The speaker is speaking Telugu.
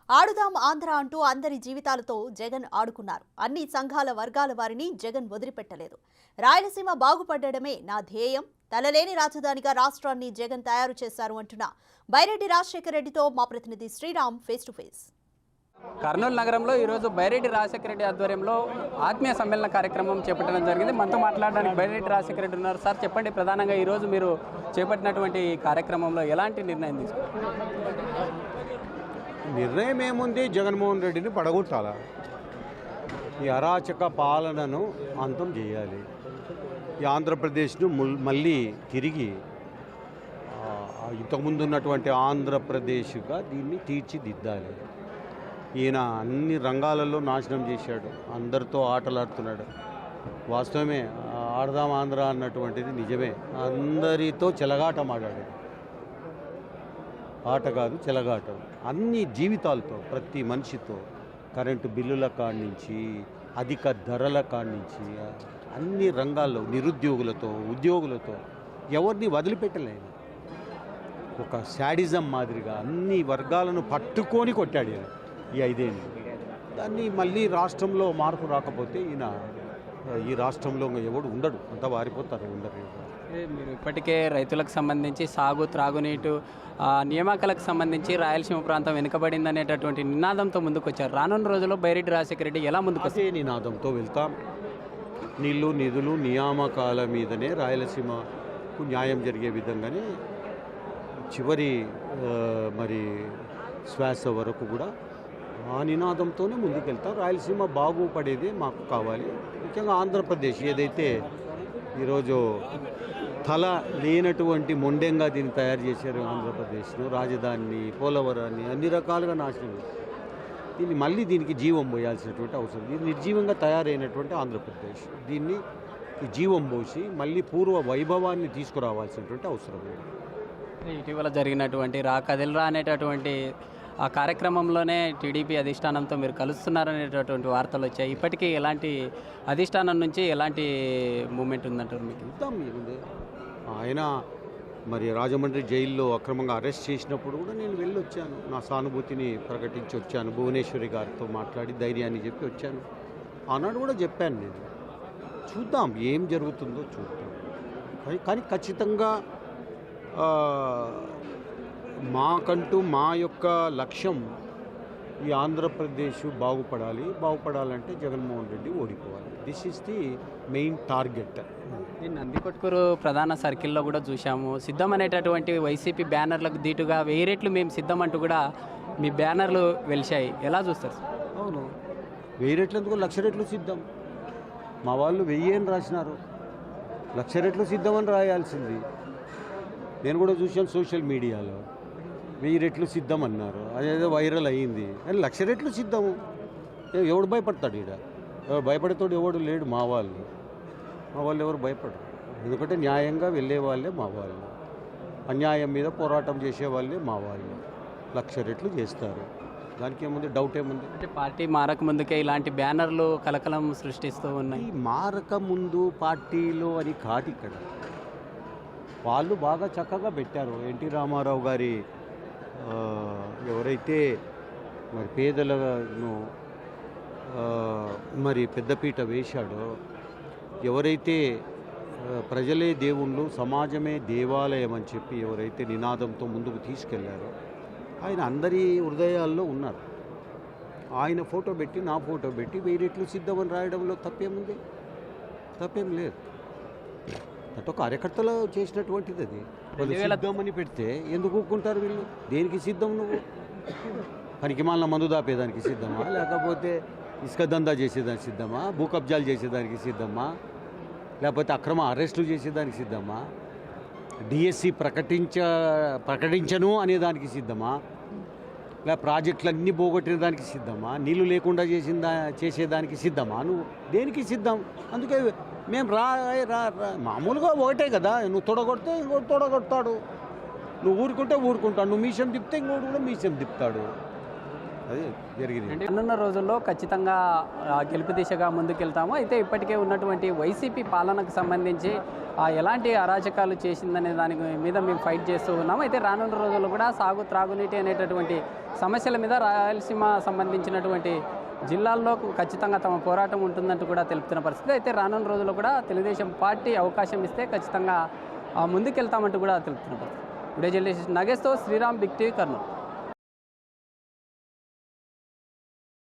ఆడుదాం ఆంధ్ర అంటూ అందరి జీవితాలతో జగన్ ఆడుకున్నారు. అన్ని సంఘాల వర్గాల వారిని జగన్ వదిలిపెట్టలేదు. రాయలసీమ బాగుపడడమే నా ధ్యేయం, తలలేని రాజధానిగా రాష్ట్రాన్ని జగన్ తయారు చేశారు అంటున్న బైరెడ్డి రాజశేఖర రెడ్డితో మా ప్రతినిధి Sriram face to face. Kurnool నగరంలో ఈరోజు బైరెడ్డి రాజశేఖర రెడ్డి ఆధ్వర్యంలో ఆత్మీయ సమ్మేళన కార్యక్రమం చేపట్టడం జరిగింది. మనతో మాట్లాడడానికి బైరెడ్డి రాజశేఖర రెడ్డి ఉన్నారు. సార్ చెప్పండి, ప్రధానంగా ఈరోజు మీరు చేపట్టినటువంటి ఈ కార్యక్రమంలో ఎలాంటి నిర్ణయం తీసుకున్నారు? నిర్ణయం ఏముంది, జగన్మోహన్ రెడ్డిని పడగొట్టాలా, ఈ అరాచక పాలనను అంతం చేయాలి, ఈ ఆంధ్రప్రదేశ్ను మళ్ళీ తిరిగి ఇంతకుముందు ఉన్నటువంటి ఆంధ్రప్రదేశ్గా దీన్ని తీర్చిదిద్దాలి. ఈయన అన్ని రంగాలలో నాశనం చేశాడు, అందరితో ఆటలాడుతున్నాడు. వాస్తవమే, ఆడదాం ఆంధ్ర అన్నటువంటిది నిజమే. అందరితో చెలగాటం ఆడాడు. ఆట కాదు, చెలగాటం. అన్ని జీవితాలతో, ప్రతి మనిషితో, కరెంటు బిల్లుల కాడి నుంచి, అధిక ధరల కాడి నుంచి, అన్ని రంగాల్లో నిరుద్యోగులతో, ఉద్యోగులతో ఎవరిని వదిలిపెట్టలేదు. ఒక శాడిజం మాదిరిగా అన్ని వర్గాలను పట్టుకొని కొట్టాడు ఈ 5 ఏళ్ళు. దాన్ని మళ్ళీ రాష్ట్రంలో మార్పు రాకపోతే ఈ రాష్ట్రంలో ఎవడు ఉండడు, అంతా వారిపోతారు ఉండరు. మీరు ఇప్పటికే రైతులకు సంబంధించి సాగు, త్రాగునీటు, నియామకాలకు సంబంధించి రాయలసీమ ప్రాంతం వెనుకబడింది అనేటటువంటి నినాదంతో ముందుకు వచ్చారు. రానున్న రోజుల్లో బైరెడ్డి రాజశేఖర రెడ్డి ఎలా ముందుకు వచ్చే నినాదంతో వెళ్తాం. నీళ్లు, నిధులు, నియామకాల మీదనే రాయలసీమకు న్యాయం జరిగే విధంగానే చివరి మరి శ్వాస వరకు కూడా ఆ నినాదంతోనే ముందుకెళ్తాం. రాయలసీమ బాగుపడేదే మాకు కావాలి. ముఖ్యంగా ఆంధ్రప్రదేశ్ ఏదైతే ఈరోజు తల లేనటువంటి మొండెంగా దీన్ని తయారు చేశారు, ఆంధ్రప్రదేశ్ను, రాజధానిని, పోలవరాన్ని అన్ని రకాలుగా నాశనం. దీనికి జీవం పోయాల్సినటువంటి అవసరం. ఇది నిర్జీవంగా తయారైనటువంటి ఆంధ్రప్రదేశ్, దీన్ని జీవం పోసి మళ్ళీ పూర్వ వైభవాన్ని తీసుకురావాల్సినటువంటి అవసరం. ఇటీవల జరిగినటువంటి కదిలరా అనేటటువంటి ఆ కార్యక్రమంలోనే టీడీపీ అధిష్టానంతో మీరు కలుస్తున్నారనేటటువంటి వార్తలు వచ్చాయి. ఇప్పటికీ ఎలాంటి అధిష్టానం నుంచి ఎలాంటి మూమెంట్ ఉందంటారు మీకు? ఆయన మరి రాజమండ్రి జైల్లో అక్రమంగా అరెస్ట్ చేసినప్పుడు కూడా నేను వెళ్ళొచ్చాను, నా సానుభూతిని ప్రకటించి వచ్చాను. భువనేశ్వరి గారితో మాట్లాడి ధైర్యాన్ని చెప్పి వచ్చాను. ఆనాడు కూడా చెప్పాను నేను. చూద్దాం ఏం జరుగుతుందో చూద్దాం. కానీ ఖచ్చితంగా మాకంటూ మా యొక్క లక్ష్యం ఈ ఆంధ్రప్రదేశ్ బాగుపడాలంటే జగన్మోహన్ రెడ్డి ఓడిపోవాలి. This is the main target. Nandikotkur ప్రధాన సర్కిల్లో కూడా చూసాము, సిద్ధం అనేటటువంటి వైసీపీ బ్యానర్లకు దీటుగా 1000 రెట్లు మేము సిద్ధం అంటూ కూడా మీ బ్యానర్లు వెలిశాయి. ఎలా చూస్తారు? అవును, 1000 రెట్లు ఎందుకు, 1,00,000 రెట్లు సిద్ధం. మా వాళ్ళు 1000 అని రాసినారు, 1,00,000 రెట్లు సిద్ధం అని రాయాల్సింది. నేను కూడా చూసాను సోషల్ మీడియాలో 1000 రెట్లు సిద్ధం అన్నారు. అదేదో వైరల్ అయ్యింది. కానీ 1,00,000 రెట్లు సిద్ధము. ఎవడు భయపడతాడు? భయపడేతోడు ఎవడు లేడు. మా వాళ్ళు ఎవరు భయపడరు. ఎందుకంటే న్యాయంగా వెళ్ళే వాళ్ళే మా వాళ్ళు, అన్యాయం మీద పోరాటం చేసే వాళ్ళే మా వాళ్ళు. 1,00,000 రెట్లు చేస్తారు. దానికి ఏముంది, డౌట్ ఏముంది? అంటే పార్టీ మారక ముందుకే ఇలాంటి బ్యానర్లు కలకలం సృష్టిస్తూ ఉన్నాయి. మారక ముందు పార్టీలు అని కాదు, ఇక్కడ వాళ్ళు బాగా చక్కగా పెట్టారు. ఎన్టీ రామారావు గారి ఎవరైతే మరి పేదలను మరి పెద్దపీట వేశాడో, ఎవరైతే ప్రజలే దేవుళ్ళు, సమాజమే దేవాలయం అని చెప్పి ఎవరైతే నినాదంతో ముందుకు తీసుకెళ్లారో ఆయన అందరి హృదయాల్లో ఉన్నారు. ఆయన ఫోటో పెట్టి, నా ఫోటో పెట్టి 1000 రెట్లు సిద్ధమని రాయడంలో తప్పేముంది? తప్పేం లేదు. అటు కార్యకర్తలు చేసినటువంటిది అది. వాళ్ళు సిద్ధమని పెడితే ఎందుకు ఊరుకుంటారు వీళ్ళు? దేనికి సిద్ధం నువ్వు? పనికిమాలిన మందు దాపేదానికి సిద్ధమా, లేకపోతే ఇసుక దందా చేసేదానికి సిద్ధమా, భూ కబ్జాలు చేసేదానికి సిద్ధమా, లేకపోతే అక్రమ అరెస్టులు చేసేదానికి సిద్ధమా, డిఎస్సి ప్రకటించను అనేదానికి సిద్ధమా, లేక ప్రాజెక్టులన్నీ పోగొట్టిన దానికి సిద్ధమా, నీళ్లు లేకుండా చేసేదానికి సిద్ధమా? నువ్వు దేనికి సిద్ధం? అందుకే మేము మామూలుగా ఒకటే కదా, నువ్వు తొడగొడితే ఇంకోటి తొడగొడతాడు, నువ్వు ఊరుకుంటే ఊరుకుంటాడు, నువ్వు మీసం తిప్పితే ఇంకోటి కూడా మీసం తిప్పుతాడు. అది జరిగింది. అంటే రానున్న రోజుల్లో ఖచ్చితంగా గెలుపు దిశగా ముందుకెళ్తాము. అయితే ఇప్పటికే ఉన్నటువంటి వైసీపీ పాలనకు సంబంధించి ఎలాంటి అరాచకాలు చేసిందనే దాని మీద మేము ఫైట్ చేస్తూ ఉన్నాము. అయితే రానున్న రోజుల్లో కూడా త్రాగునీటి అనేటటువంటి సమస్యల మీద రాయలసీమ సంబంధించినటువంటి జిల్లాల్లో ఖచ్చితంగా తమ పోరాటం ఉంటుందంటూ కూడా తెలుపుతున్న పరిస్థితి. అయితే రానున్న రోజుల్లో కూడా తెలుగుదేశం పార్టీ అవకాశం ఇస్తే ఖచ్చితంగా ముందుకెళ్తామంటూ కూడా తెలుపుతున్న పరిస్థితి. వీడియో జర్నలిస్ట్ నగేష్తో శ్రీరామ్, బిగ్ టీవీ, కర్నూలు.